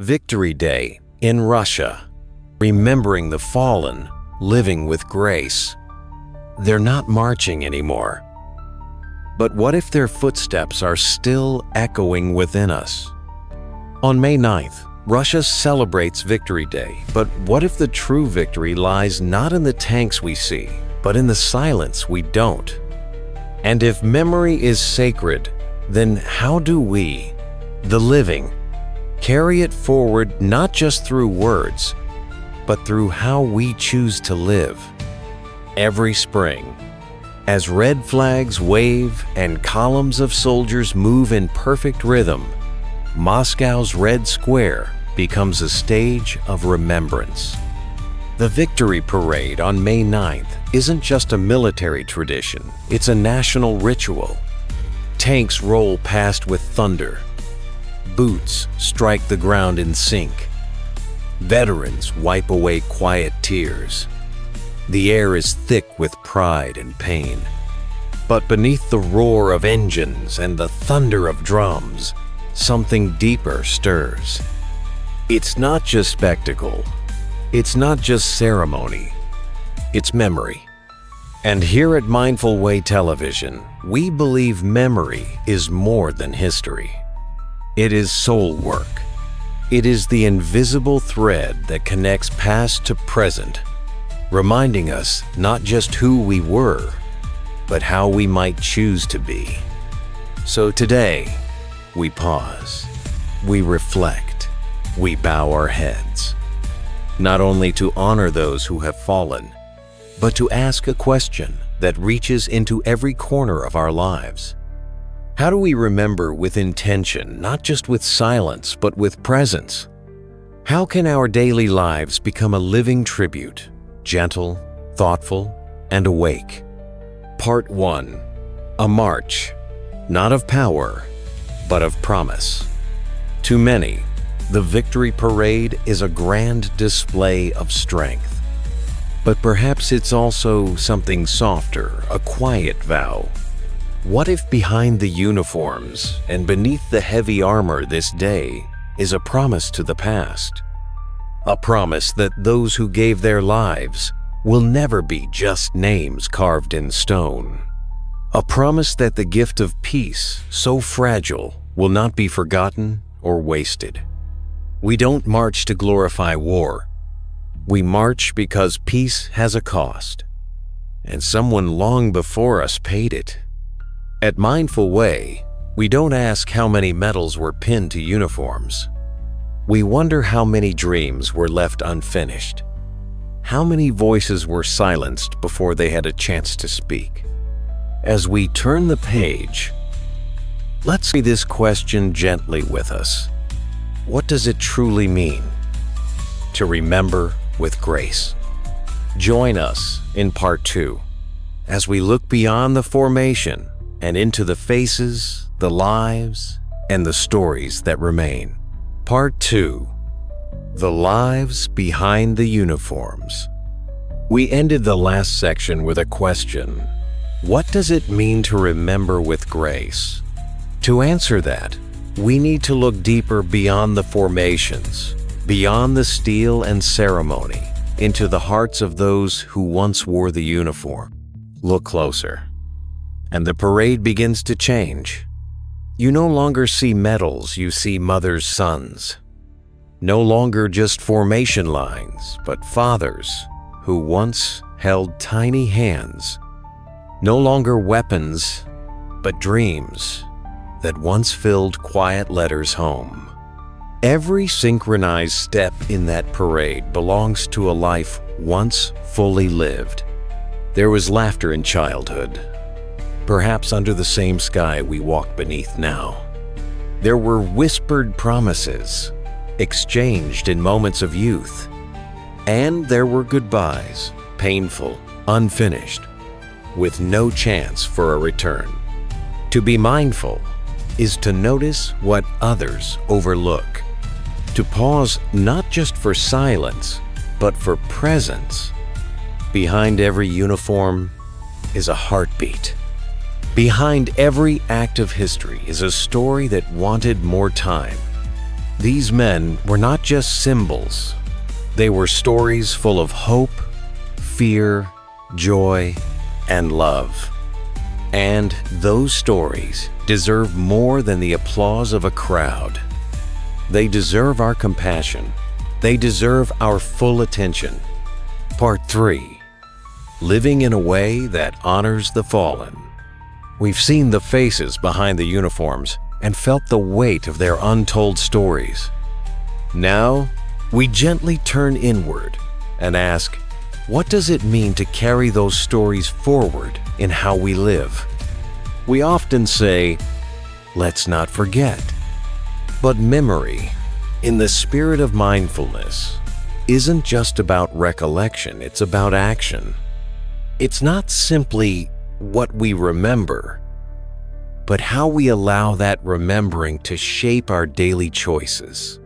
Victory Day in Russia, remembering the fallen, living with grace. They're not marching anymore. But what if their footsteps are still echoing within us? On May 9th, Russia celebrates Victory Day, but what if the true victory lies not in the tanks we see, but in the silence we don't? And if memory is sacred, then how do we, the living, carry it forward not just through words, but through how we choose to live? Every spring, as red flags wave and columns of soldiers move in perfect rhythm, Moscow's Red Square becomes a stage of remembrance. The Victory Parade on May 9th isn't just a military tradition, it's a national ritual. Tanks roll past with thunder. Boots strike the ground in sync. Veterans wipe away quiet tears. The air is thick with pride and pain. But beneath the roar of engines and the thunder of drums, something deeper stirs. It's not just spectacle. It's not just ceremony. It's memory. And here at Mindful Way Television, we believe memory is more than history. It is soul work. It is the invisible thread that connects past to present, reminding us not just who we were, but how we might choose to be. So today, we pause, we reflect, we bow our heads, not only to honor those who have fallen, but to ask a question that reaches into every corner of our lives. How do we remember with intention, not just with silence, but with presence? How can our daily lives become a living tribute, gentle, thoughtful, and awake? Part 1. A march, not of power, but of promise. To many, the Victory Parade is a grand display of strength. But perhaps it's also something softer, a quiet vow. What if behind the uniforms and beneath the heavy armor this day is a promise to the past? A promise that those who gave their lives will never be just names carved in stone. A promise that the gift of peace, so fragile, will not be forgotten or wasted. We don't march to glorify war. We march because peace has a cost, and someone long before us paid it. At Mindful Way, we don't ask how many medals were pinned to uniforms. We wonder how many dreams were left unfinished. How many voices were silenced before they had a chance to speak? As we turn the page, let's see this question gently with us. What does it truly mean to remember with grace? Join us in Part 2 as we look beyond the formation and into the faces, the lives, and the stories that remain. Part 2. The lives behind the uniforms. We ended the last section with a question. What does it mean to remember with grace? To answer that, we need to look deeper beyond the formations, beyond the steel and ceremony, into the hearts of those who once wore the uniform. Look closer, and the parade begins to change. You no longer see medals, you see mothers' sons. No longer just formation lines, but fathers who once held tiny hands. No longer weapons, but dreams that once filled quiet letters home. Every synchronized step in that parade belongs to a life once fully lived. There was laughter in childhood, perhaps under the same sky we walk beneath now. There were whispered promises, exchanged in moments of youth. And there were goodbyes, painful, unfinished, with no chance for a return. To be mindful is to notice what others overlook. To pause not just for silence, but for presence. Behind every uniform is a heartbeat. Behind every act of history is a story that wanted more time. These men were not just symbols. They were stories full of hope, fear, joy, and love. And those stories deserve more than the applause of a crowd. They deserve our compassion. They deserve our full attention. Part 3. Living in a way that honors the fallen. We've seen the faces behind the uniforms and felt the weight of their untold stories. Now, we gently turn inward and ask, what does it mean to carry those stories forward in how we live? We often say, let's not forget. But memory, in the spirit of mindfulness, isn't just about recollection, it's about action. It's not simply what we remember, but how we allow that remembering to shape our daily choices.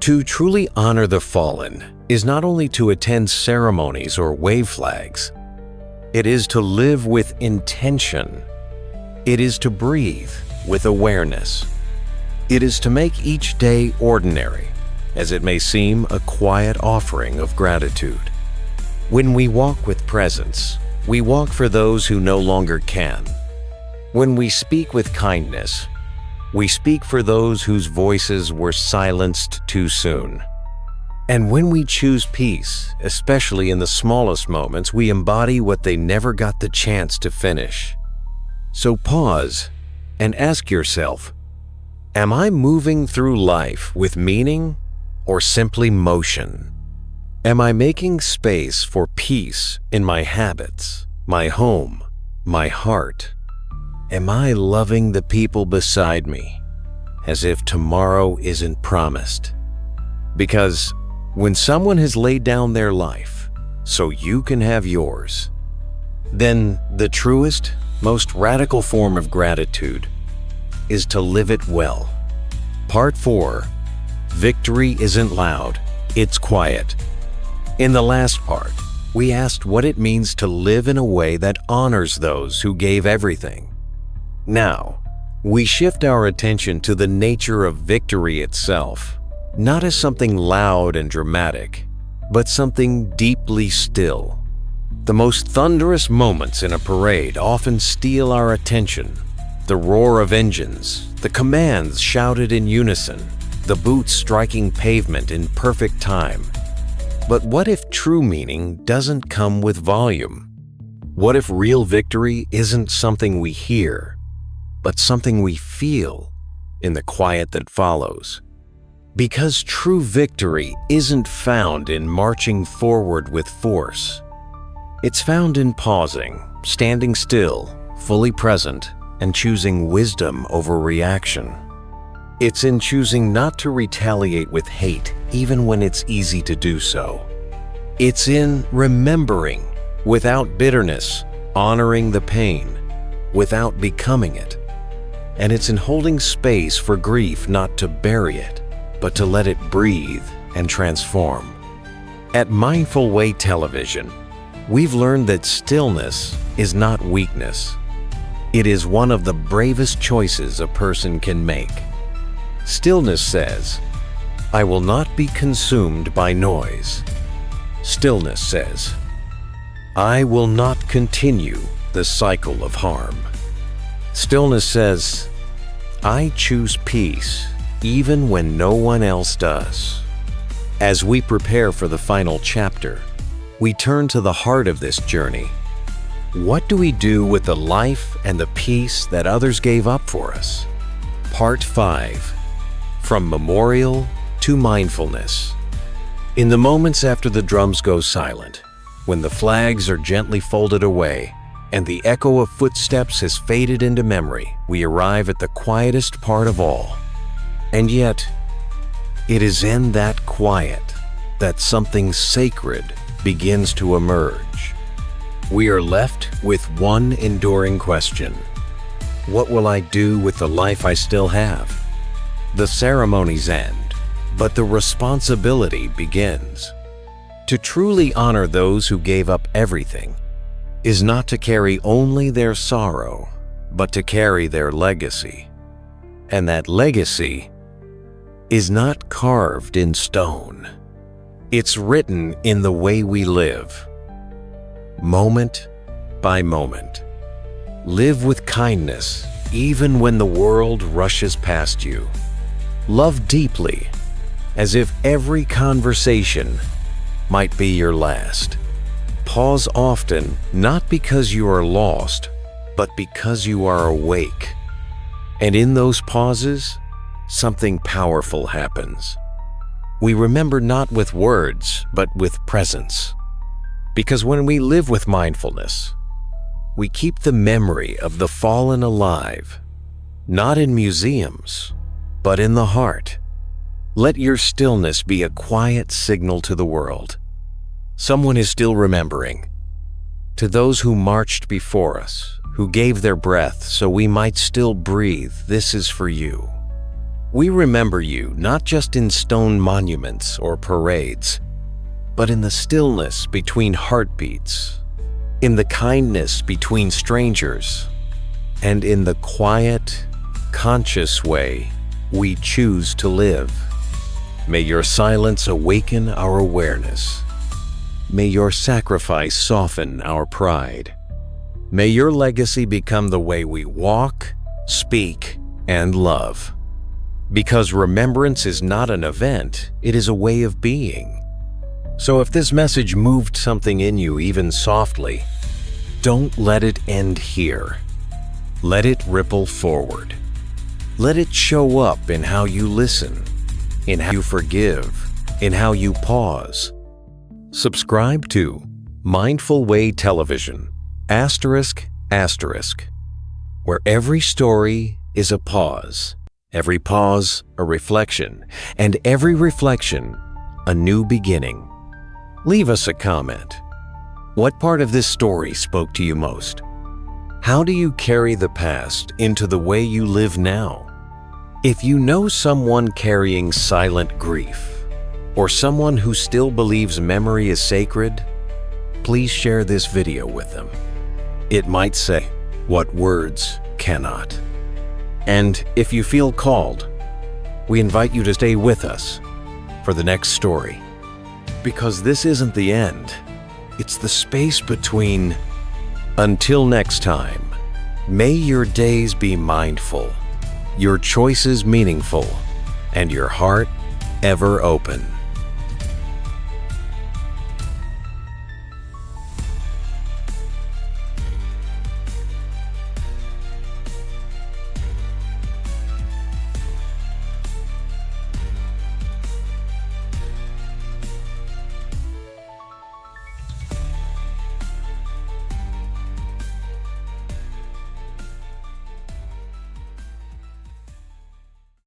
To truly honor the fallen is not only to attend ceremonies or wave flags. It is to live with intention. It is to breathe with awareness. It is to make each day ordinary, as it may seem, a quiet offering of gratitude. When we walk with presence, we walk for those who no longer can. When we speak with kindness, we speak for those whose voices were silenced too soon. And when we choose peace, especially in the smallest moments, we embody what they never got the chance to finish. So pause and ask yourself, am I moving through life with meaning or simply motion? Am I making space for peace in my habits, my home, my heart? Am I loving the people beside me as if tomorrow isn't promised? Because when someone has laid down their life so you can have yours, then the truest, most radical form of gratitude is to live it well. Part 4. Victory isn't loud, it's quiet. In the last part, we asked what it means to live in a way that honors those who gave everything. Now, we shift our attention to the nature of victory itself, not as something loud and dramatic, but something deeply still. The most thunderous moments in a parade often steal our attention. The roar of engines, the commands shouted in unison, the boots striking pavement in perfect time. But what if true meaning doesn't come with volume? What if real victory isn't something we hear, but something we feel in the quiet that follows? Because true victory isn't found in marching forward with force. It's found in pausing, standing still, fully present, and choosing wisdom over reaction. It's in choosing not to retaliate with hate, even when it's easy to do so. It's in remembering without bitterness, honoring the pain without becoming it. And it's in holding space for grief, not to bury it, but to let it breathe and transform. At Mindful Way Television, we've learned that stillness is not weakness. It is one of the bravest choices a person can make. Stillness says, I will not be consumed by noise. Stillness says, I will not continue the cycle of harm. Stillness says, I choose peace even when no one else does. As we prepare for the final chapter, we turn to the heart of this journey. What do we do with the life and the peace that others gave up for us? Part 5. From Memorial to Mindfulness. In the moments after the drums go silent, when the flags are gently folded away, and the echo of footsteps has faded into memory, we arrive at the quietest part of all. And yet, it is in that quiet that something sacred begins to emerge. We are left with one enduring question. What will I do with the life I still have? The ceremonies end, but the responsibility begins. To truly honor those who gave up everything is not to carry only their sorrow, but to carry their legacy. And that legacy is not carved in stone. It's written in the way we live, moment by moment. Live with kindness even when the world rushes past you. Love deeply, as if every conversation might be your last. Pause often, not because you are lost, but because you are awake. And in those pauses, something powerful happens. We remember not with words, but with presence. Because when we live with mindfulness, we keep the memory of the fallen alive, not in museums, but in the heart. Let your stillness be a quiet signal to the world. Someone is still remembering. To those who marched before us, who gave their breath so we might still breathe, this is for you. We remember you not just in stone monuments or parades, but in the stillness between heartbeats, in the kindness between strangers, and in the quiet, conscious way we choose to live. May your silence awaken our awareness. May your sacrifice soften our pride. May your legacy become the way we walk, speak, and love. Because remembrance is not an event, it is a way of being. So if this message moved something in you even softly, don't let it end here. Let it ripple forward. Let it show up in how you listen, in how you forgive, in how you pause. Subscribe to Mindful Way Television, ***, where every story is a pause, every pause a reflection, and every reflection a new beginning. Leave us a comment. What part of this story spoke to you most? How do you carry the past into the way you live now? If you know someone carrying silent grief, or someone who still believes memory is sacred, please share this video with them. It might say what words cannot. And if you feel called, we invite you to stay with us for the next story. Because this isn't the end, it's the space between. Until next time, may your days be mindful, your choices meaningful, and your heart ever open.